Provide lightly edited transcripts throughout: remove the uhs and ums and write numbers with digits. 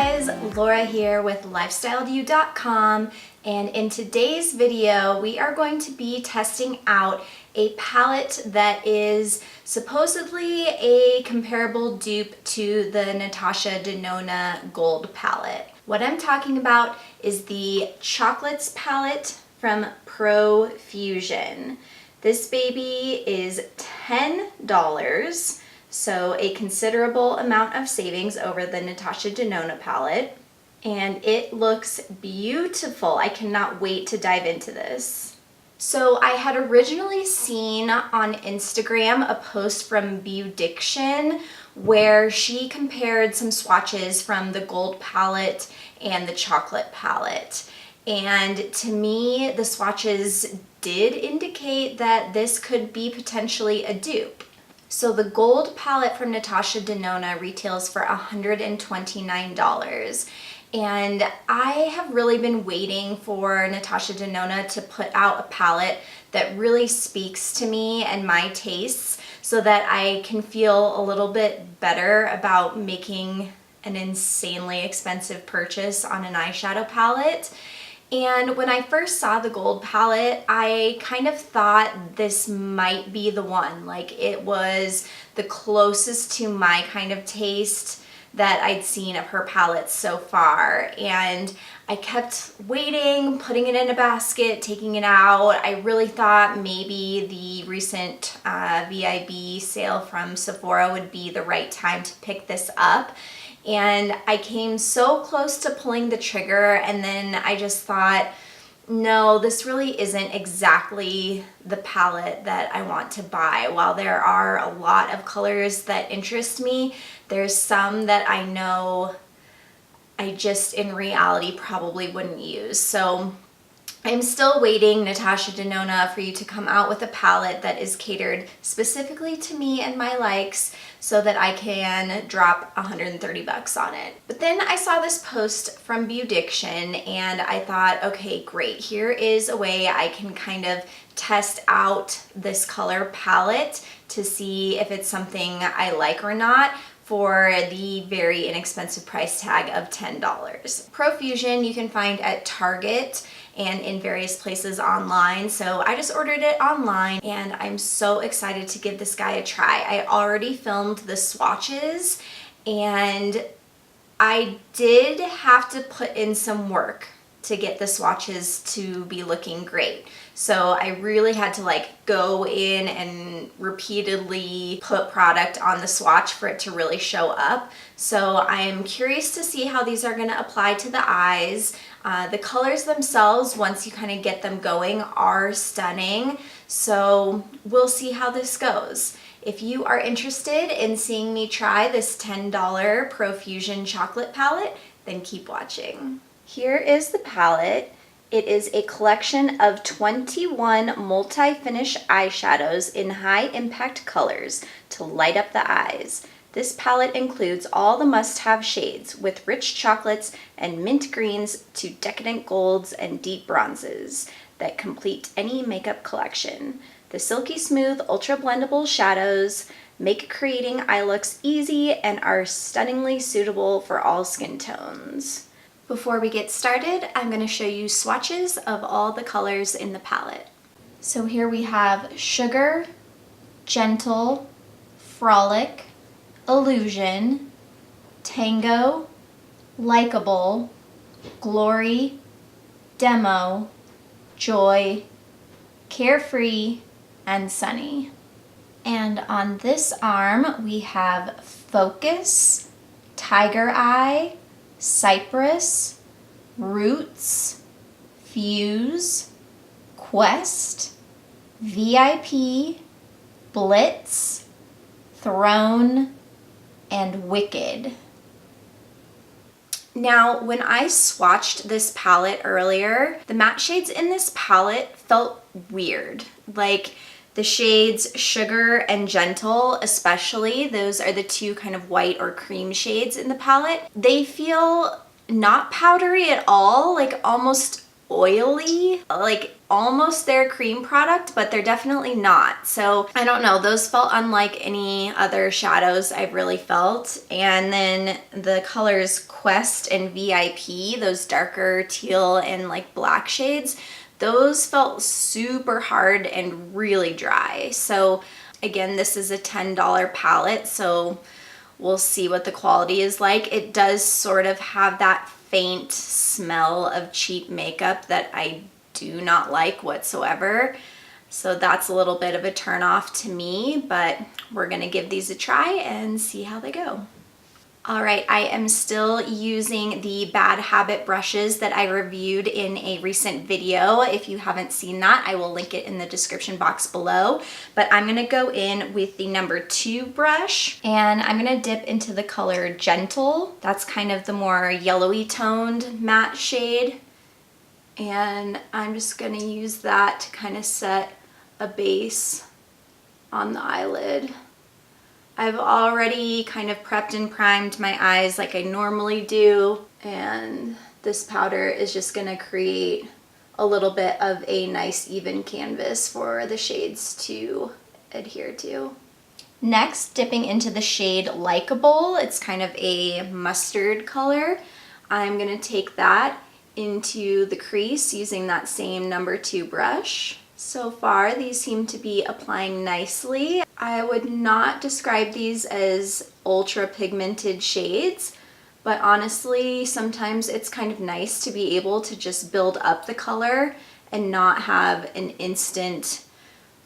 guys, Laura here with LifestyleYou.com, and in today's video we are going to be testing out a palette that is supposedly a comparable dupe to the Natasha Denona Gold Palette. What I'm talking about is the Chocolates palette from Profusion. This baby is $10. So a considerable amount of savings over the Natasha Denona palette, and it looks beautiful. I cannot wait to dive into this. So I had originally seen on Instagram a post from Beaudiction where she compared some swatches from the Gold palette and the Chocolate palette. And to me, the swatches did indicate that this could be potentially a dupe. So the Gold palette from Natasha Denona retails for $129. And I have really been waiting for Natasha Denona to put out a palette that really speaks to me and my tastes so that I can feel a little bit better about making an insanely expensive purchase on an eyeshadow palette. And when I first saw the Gold palette, I kind of thought this might be the one. Like, it was the closest to my kind of taste that I'd seen of her palettes so far. And I kept waiting, putting it in a basket, taking it out. I really thought maybe the recent VIB sale from Sephora would be the right time to pick this up. And I came so close to pulling the trigger, and then I just thought, no, this really isn't exactly the palette that I want to buy. While there are a lot of colors that interest me, there's some that I know I just in reality probably wouldn't use. So I'm still waiting, Natasha Denona, for you to come out with a palette that is catered specifically to me and my likes so that I can drop $130 on it. But then I saw this post from Beaudiction and I thought, okay, great. Here is a way I can kind of test out this color palette to see if it's something I like or not for the very inexpensive price tag of $10. Profusion you can find at Target and in various places online. So I just ordered it online and I'm so excited to give this guy a try. I already filmed the swatches and I did have to put in some work to get the swatches to be looking great. So I really had to go in and repeatedly put product on the swatch for it to really show up. So I'm curious to see how these are going to apply to the eyes. The colors themselves, once you kind of get them going, are stunning. So we'll see how this goes. If you are interested in seeing me try this $10 Profusion chocolate palette, then keep watching. Here is the palette. It is a collection of 21 multi-finish eyeshadows in high-impact colors to light up the eyes. This palette includes all the must-have shades, with rich chocolates and mint greens to decadent golds and deep bronzes that complete any makeup collection. The silky smooth, ultra-blendable shadows make creating eye looks easy and are stunningly suitable for all skin tones. Before we get started, I'm going to show you swatches of all the colors in the palette. So here we have Sugar, Gentle, Frolic, Illusion, Tango, Likeable, Glory, Demo, Joy, Carefree, and Sunny. And on this arm we have Focus, Tiger Eye, Cypress, Roots, Fuse, Quest, VIP, Blitz, Throne, and Wicked. Now, when I swatched this palette earlier, the matte shades in this palette felt weird. Like, the shades Sugar and Gentle especially, those are the two kind of white or cream shades in the palette. They feel not powdery at all, like almost oily, like almost their cream product, but they're definitely not. So I don't know, those felt unlike any other shadows I've really felt. And then the colors Quest and VIP, those darker teal and like black shades, those felt super hard and really dry. So again, this is a $10 palette, so we'll see what the quality is like. It does sort of have that faint smell of cheap makeup that I do not like whatsoever. So that's a little bit of a turn off to me, but we're gonna give these a try and see how they go. All right, I am still using the Bad Habit brushes that I reviewed in a recent video. If you haven't seen that, I will link it in the description box below. But I'm gonna go in with the number 2 brush, and I'm gonna dip into the color Gentle. That's kind of the more yellowy toned matte shade. And I'm just gonna use that to kind of set a base on the eyelid. I've already kind of prepped and primed my eyes like I normally do, and this powder is just gonna create a little bit of a nice even canvas for the shades to adhere to. Next, dipping into the shade Likeable, it's kind of a mustard color. I'm gonna take that into the crease using that same number 2 brush. So far, these seem to be applying nicely. I would not describe these as ultra pigmented shades, but honestly, sometimes it's kind of nice to be able to just build up the color and not have an instant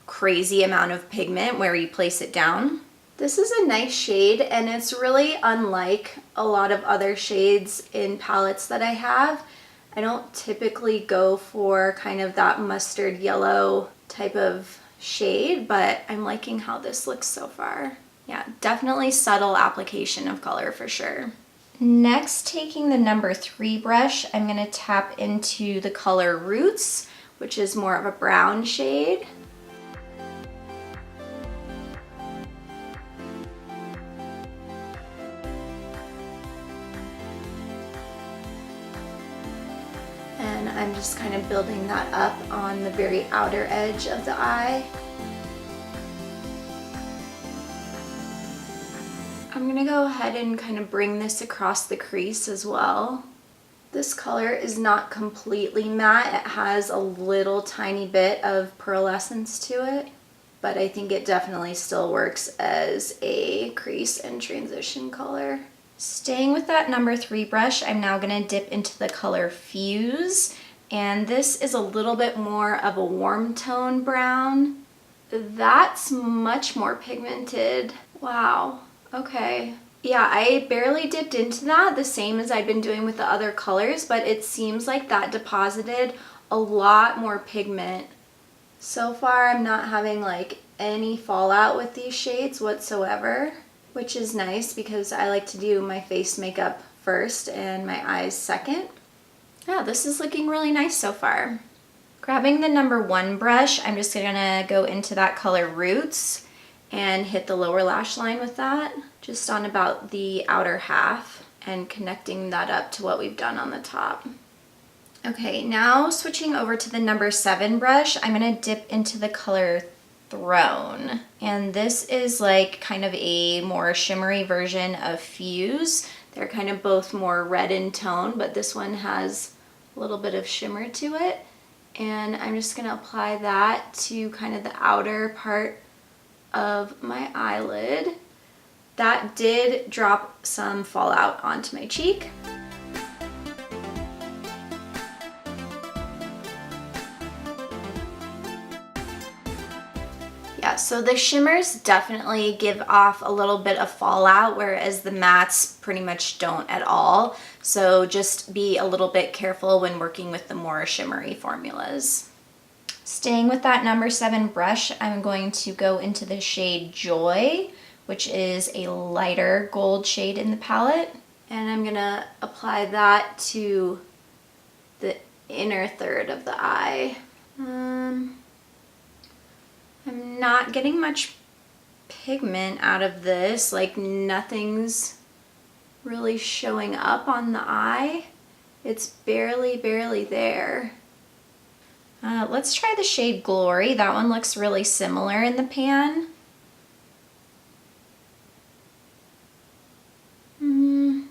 crazy amount of pigment where you place it down. This is a nice shade, and it's really unlike a lot of other shades in palettes that I have. I don't typically go for kind of that mustard yellow type of shade, but I'm liking how this looks so far. Yeah, definitely subtle application of color for sure. Next, taking the number 3 brush, I'm gonna tap into the color Roots, which is more of a brown shade. And I'm just kind of building that up on the very outer edge of the eye. I'm gonna go ahead and kind of bring this across the crease as well. This color is not completely matte. It has a little tiny bit of pearlescence to it, but I think it definitely still works as a crease and transition color. Staying with that number 3 brush, I'm now gonna dip into the color Fuse, and this is a little bit more of a warm tone brown. That's much more pigmented. Wow, okay. Yeah, I barely dipped into that, the same as I'd been doing with the other colors, but it seems like that deposited a lot more pigment. So far, I'm not having like any fallout with these shades whatsoever, which is nice because I like to do my face makeup first and my eyes second. Yeah, this is looking really nice so far. Grabbing the number 1 brush, I'm just gonna go into that color Roots and hit the lower lash line with that, just on about the outer half, and connecting that up to what we've done on the top. Okay, now switching over to the number 7 brush, I'm gonna dip into the color Throne. And this is like kind of a more shimmery version of Fuse. They're kind of both more red in tone, but this one has a little bit of shimmer to it. And I'm just gonna apply that to kind of the outer part of my eyelid. That did drop some fallout onto my cheek. Yeah, so the shimmers definitely give off a little bit of fallout, whereas the mattes pretty much don't at all. So just be a little bit careful when working with the more shimmery formulas. Staying with that number 7 brush, I'm going to go into the shade Joy, which is a lighter gold shade in the palette. And I'm gonna apply that to the inner third of the eye. I'm not getting much pigment out of this, like nothing's really showing up on the eye. It's barely there. Let's try the shade Glory. That one looks really similar in the pan. Can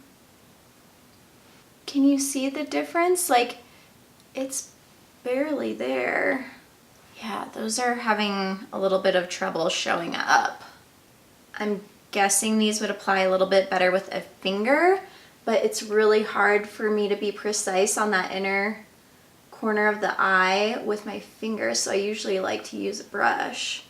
you see the difference? Like, it's barely there. Yeah, those are having a little bit of trouble showing up. I'm guessing these would apply a little bit better with a finger, but it's really hard for me to be precise on that inner corner of the eye with my finger, so I usually like to use a brush.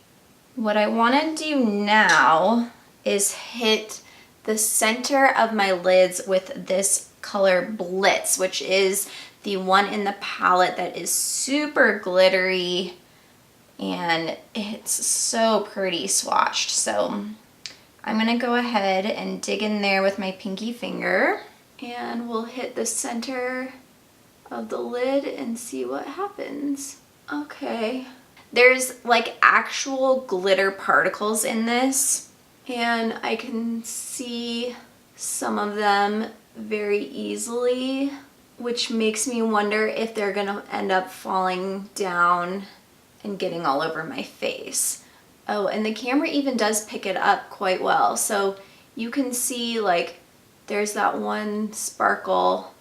What I want to do now is hit the center of my lids with this color Blitz, which is the one in the palette that is super glittery and it's so pretty swatched. So I'm gonna go ahead and dig in there with my pinky finger and we'll hit the center of the lid and see what happens. Okay, there's like actual glitter particles in this and I can see some of them very easily, which makes me wonder if they're gonna end up falling down and getting all over my face. Oh, and the camera even does pick it up quite well. So you can see like there's that one sparkle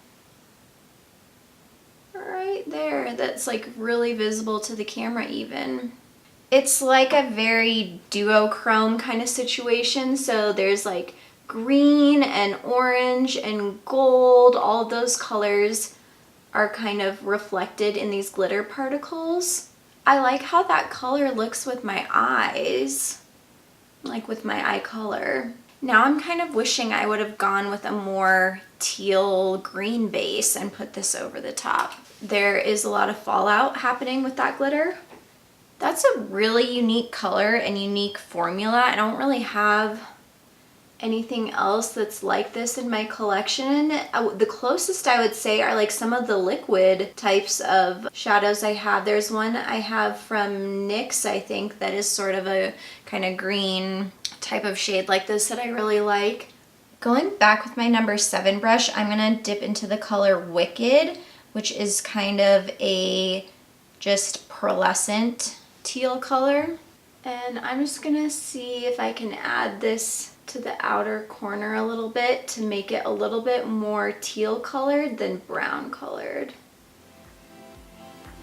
right there that's like really visible to the camera even. It's like a very duochrome kind of situation. So there's like green and orange and gold, all of those colors are kind of reflected in these glitter particles. I like how that color looks with my eyes, like with my eye color. Now I'm kind of wishing I would have gone with a more teal green base and put this over the top. There is a lot of fallout happening with that glitter. That's a really unique color and unique formula. I don't really have anything else that's like this in my collection. The closest I would say are like some of the liquid types of shadows I have. There's one I have from NYX, I think, that is sort of a kind of green type of shade like this that I really like. Going back with my number 7 brush, I'm gonna dip into the color Wicked, which is kind of a just pearlescent teal color. And I'm just gonna see if I can add this to the outer corner a little bit to make it a little bit more teal colored than brown colored.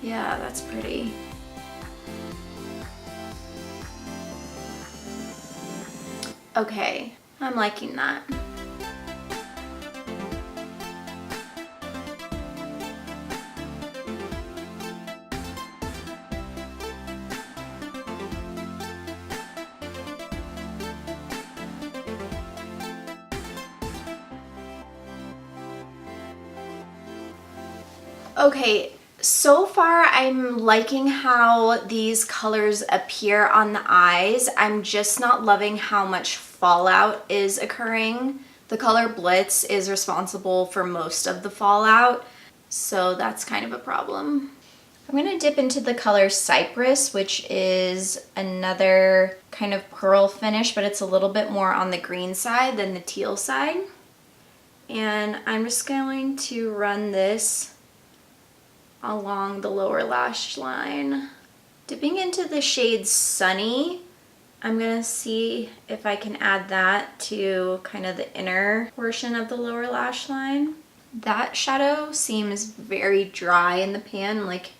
Yeah, that's pretty. Okay, I'm liking that. Okay, so far I'm liking how these colors appear on the eyes. I'm just not loving how much fallout is occurring. The color Blitz is responsible for most of the fallout, so that's kind of a problem. I'm gonna dip into the color Cypress, which is another kind of pearl finish, but it's a little bit more on the green side than the teal side. And I'm just going to run this along the lower lash line. Dipping into the shade Sunny, I'm gonna see if I can add that to kind of the inner portion of the lower lash line. That shadow seems very dry in the pan, like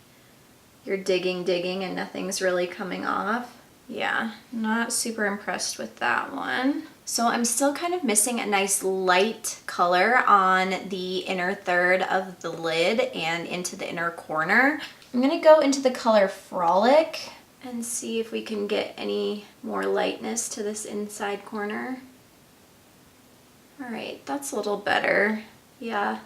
you're digging and nothing's really coming off. Yeah, not super impressed with that one. So I'm still kind of missing a nice light color on the inner third of the lid and into the inner corner. I'm gonna go into the color Frolic and see if we can get any more lightness to this inside corner. All right, that's a little better. Yeah,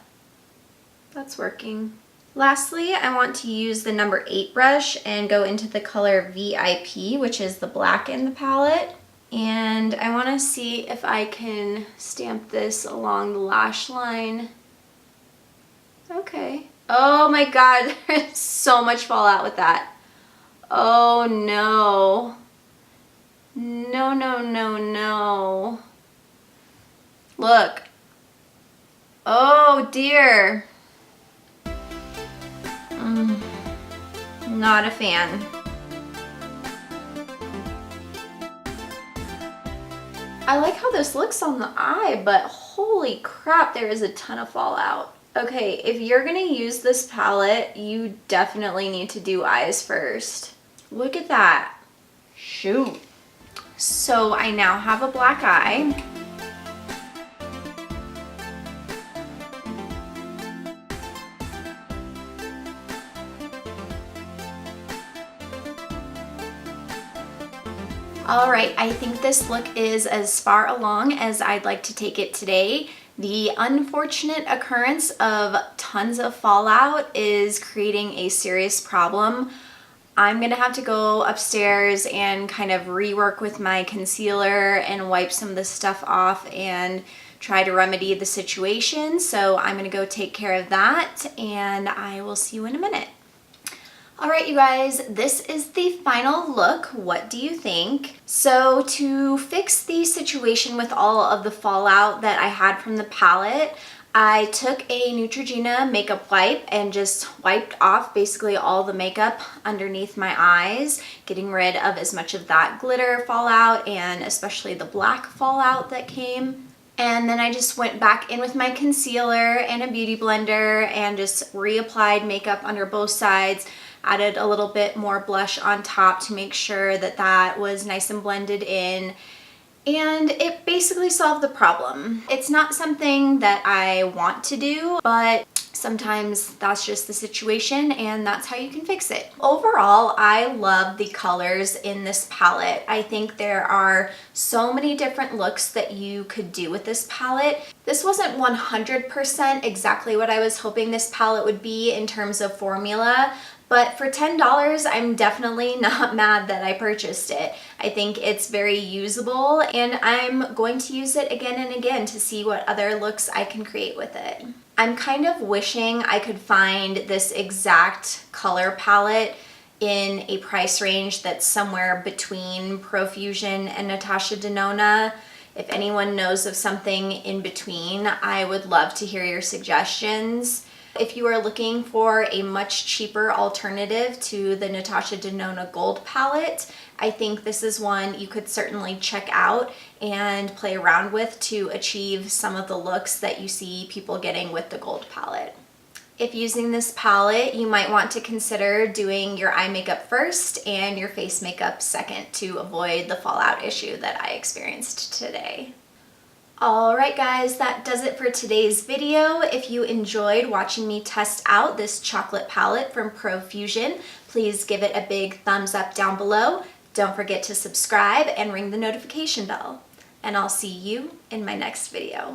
that's working. Lastly, I want to use the number 8 brush and go into the color VIP, which is the black in the palette. And I want to see if I can stamp this along the lash line. Okay. Oh my god, there's so much fallout with that. Oh no. No, no, no, no. Look. Not a fan. I like how this looks on the eye, but holy crap, there is a ton of fallout. Okay, if you're gonna use this palette, you definitely need to do eyes first. Look at that. Shoot. So I now have a black eye. All right, I think this look is as far along as I'd like to take it today. The unfortunate occurrence of tons of fallout is creating a serious problem. I'm gonna have to go upstairs and kind of rework with my concealer and wipe some of this stuff off and try to remedy the situation. So I'm gonna go take care of that and I will see you in a minute. All right, you guys, this is the final look. What do you think? So to fix the situation with all of the fallout that I had from the palette, I took a Neutrogena makeup wipe and just wiped off basically all the makeup underneath my eyes, getting rid of as much of that glitter fallout and especially the black fallout that came. And then I just went back in with my concealer and a beauty blender and just reapplied makeup under both sides. Added a little bit more blush on top to make sure that that was nice and blended in. And it basically solved the problem. It's not something that I want to do, but sometimes that's just the situation and that's how you can fix it. Overall, I love the colors in this palette. I think there are so many different looks that you could do with this palette. This wasn't 100% exactly what I was hoping this palette would be in terms of formula, but for $10, I'm definitely not mad that I purchased it. I think it's very usable and I'm going to use it again and again to see what other looks I can create with it. I'm kind of wishing I could find this exact color palette in a price range that's somewhere between Profusion and Natasha Denona. If anyone knows of something in between, I would love to hear your suggestions. If you are looking for a much cheaper alternative to the Natasha Denona Gold Palette, I think this is one you could certainly check out and play around with to achieve some of the looks that you see people getting with the Gold Palette. If using this palette, you might want to consider doing your eye makeup first and your face makeup second to avoid the fallout issue that I experienced today. Alright guys, that does it for today's video. If you enjoyed watching me test out this chocolate palette from Profusion, please give it a big thumbs up down below. Don't forget to subscribe and ring the notification bell. And I'll see you in my next video.